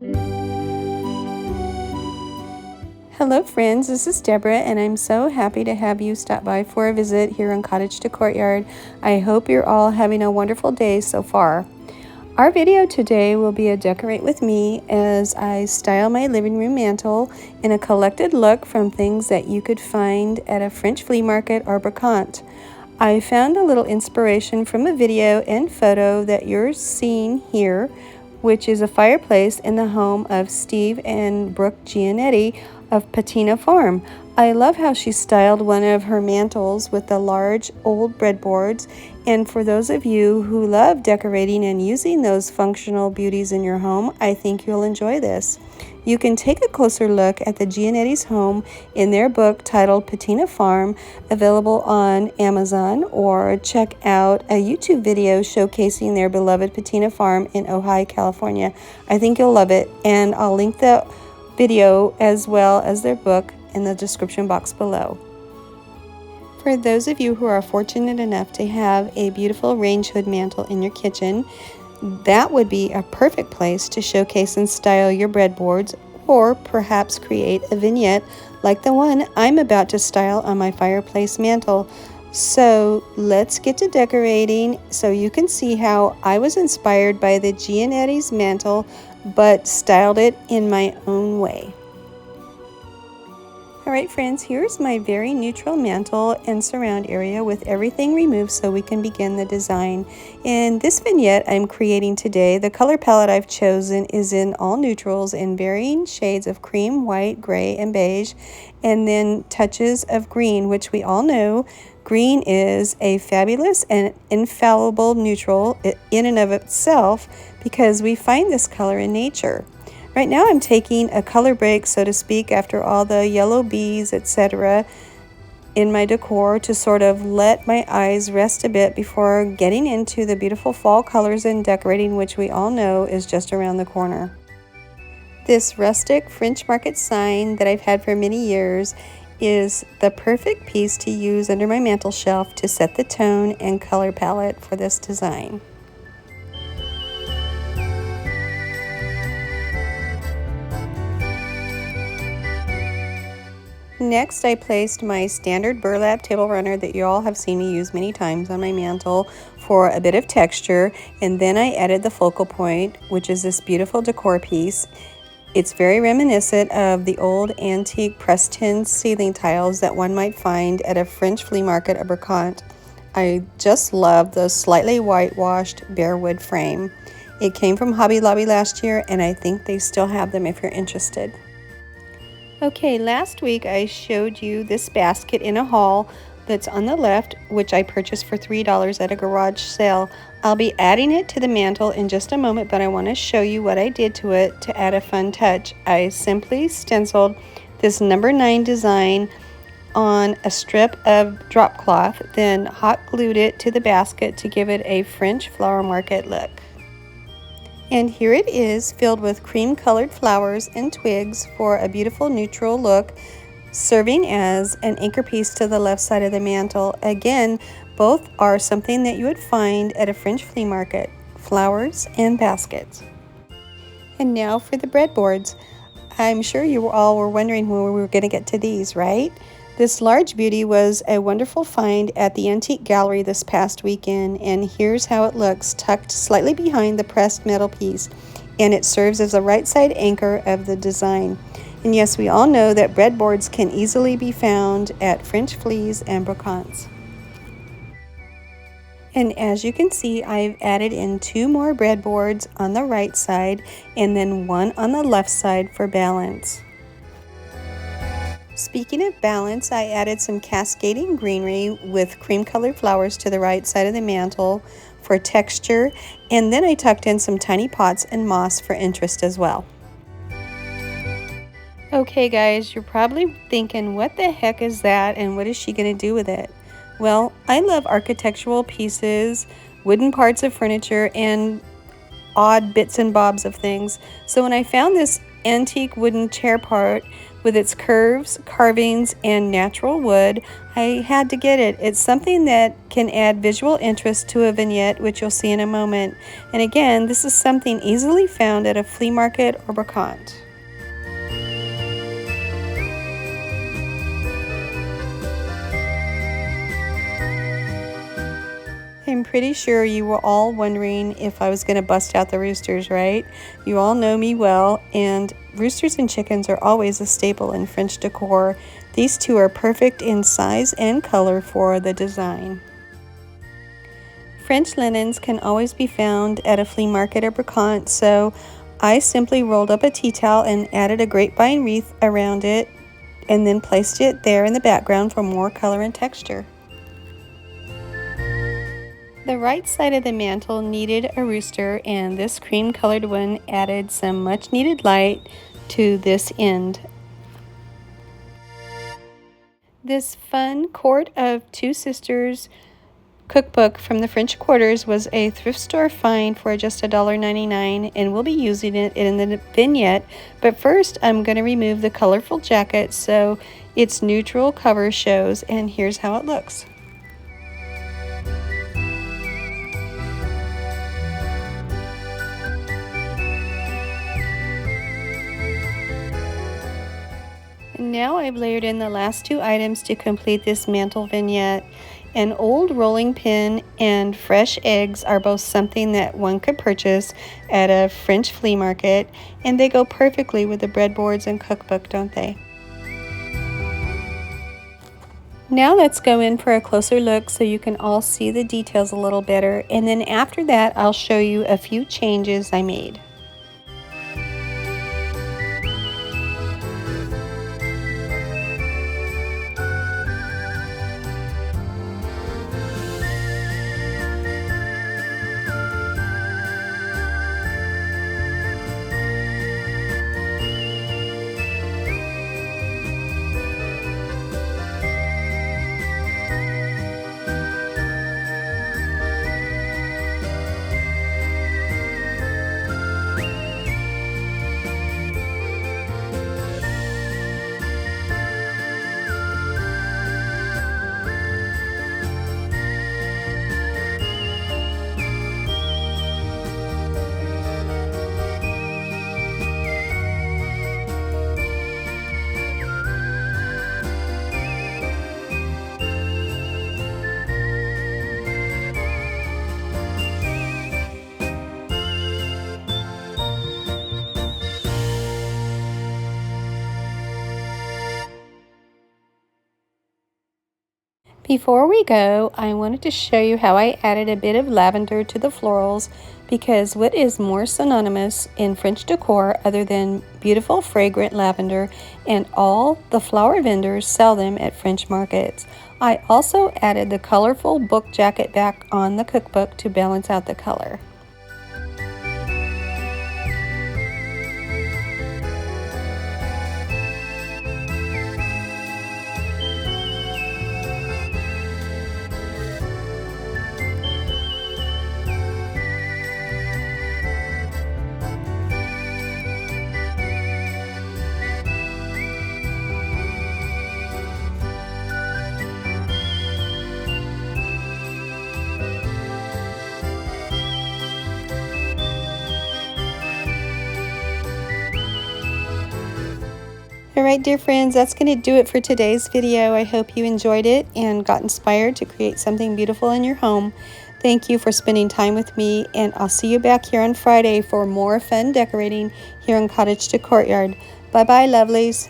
Hello friends, this is Deborah and I'm so happy to have you stop by for a visit here on Cottage to Courtyard. I hope you're all having a wonderful day so far. Our video today will be a decorate with me as I style my living room mantle in a collected look from things that you could find at a French flea market or Brocante. I found a little inspiration from a video and photo that you're seeing here, which is a fireplace in the home of Steve and Brooke Giannetti of PATINA Farm. I love how she styled one of her mantles with the large old breadboards, and for those of you who love decorating and using those functional beauties in your home, I think you'll enjoy this. You can take a closer look at the Giannetti's home in their book titled PATINA Farm, available on Amazon, or check out a YouTube video showcasing their beloved PATINA Farm in Ojai, California. I think you'll love it, and I'll link the video as well as their book in the description box below. For those of you who are fortunate enough to have a beautiful range hood mantle in your kitchen, that would be a perfect place to showcase and style your breadboards, or perhaps create a vignette like the one I'm about to style on my fireplace mantle. So let's get to decorating so you can see how I was inspired by the Giannetti's mantle but styled it in my own way. Alright friends, here's my very neutral mantle and surround area with everything removed so we can begin the design. In this vignette I'm creating today, the color palette I've chosen is in all neutrals in varying shades of cream, white, gray, and beige, and then touches of green, which we all know green is a fabulous and infallible neutral in and of itself because we find this color in nature. Right now I'm taking a color break, so to speak, after all the yellow bees, etc. in my decor to sort of let my eyes rest a bit before getting into the beautiful fall colors and decorating, which we all know is just around the corner. This rustic French market sign that I've had for many years is the perfect piece to use under my mantel shelf to set the tone and color palette for this design. Next, I placed my standard burlap table runner that you all have seen me use many times on my mantle for a bit of texture, and then I added the focal point, which is this beautiful decor piece. It's very reminiscent of the old antique pressed tin ceiling tiles that one might find at a French flea market or Brocante. I just love the slightly whitewashed bare wood frame. It came from Hobby Lobby last year, and I think they still have them if you're interested. Okay, last week I showed you this basket in a haul that's on the left, which I purchased for $3 at a garage sale. I'll be adding it to the mantle in just a moment, but I want to show you what I did to it to add a fun touch. I simply stenciled this number 9 design on a strip of drop cloth, then hot glued it to the basket to give it a French flower market look. And here it is, filled with cream colored flowers and twigs for a beautiful neutral look, serving as an anchor piece to the left side of the mantle. Again, both are something that you would find at a French flea market, flowers and baskets. And now for the breadboards. I'm sure you all were wondering when we were going to get to these, right? This large beauty was a wonderful find at the Antique Gallery this past weekend, and here's how it looks, tucked slightly behind the pressed metal piece, and it serves as the right side anchor of the design. And yes, we all know that breadboards can easily be found at French fleas and Brocantes. And as you can see, I've added in 2 more breadboards on the right side and then 1 on the left side for balance. Speaking of balance, I added some cascading greenery with cream colored flowers to the right side of the mantle for texture, and then I tucked in some tiny pots and moss for interest as well. Okay guys, you're probably thinking, what the heck is that and what is she going to do with it? Well, I love architectural pieces, wooden parts of furniture, and odd bits and bobs of things. So when I found this antique wooden chair part with its curves, carvings, and natural wood. I had to get it. It's something that can add visual interest to a vignette, which you'll see in a moment. And again, this is something easily found at a flea market or Brocante. I'm pretty sure you were all wondering if I was going to bust out the roosters, right? You all know me well, and roosters and chickens are always a staple in French decor. These two are perfect in size and color for the design. French linens can always be found at a flea market or Brocante, so I simply rolled up a tea towel and added a grapevine wreath around it, and then placed it there in the background for more color and texture. The right side of the mantle needed a rooster, and this cream colored one added some much needed light to this end. This fun Court of Two Sisters cookbook from the French Quarters was a thrift store find for just $1.99, and we'll be using it in the vignette. But first I'm going to remove the colorful jacket so its neutral cover shows, and here's how it looks. Now I've layered in the last two items to complete this mantle vignette. An old rolling pin and fresh eggs are both something that one could purchase at a French flea market, and they go perfectly with the breadboards and cookbook, don't they? Now let's go in for a closer look so you can all see the details a little better, and then after that I'll show you a few changes I made. Before we go, I wanted to show you how I added a bit of lavender to the florals, because what is more synonymous in French decor other than beautiful fragrant lavender, and all the flower vendors sell them at French markets. I also added the colorful book jacket back on the cookbook to balance out the color. Alright dear friends, that's going to do it for today's video. I hope you enjoyed it and got inspired to create something beautiful in your home. Thank you for spending time with me, and I'll see you back here on Friday for more fun decorating here in Cottage to Courtyard. Bye bye lovelies.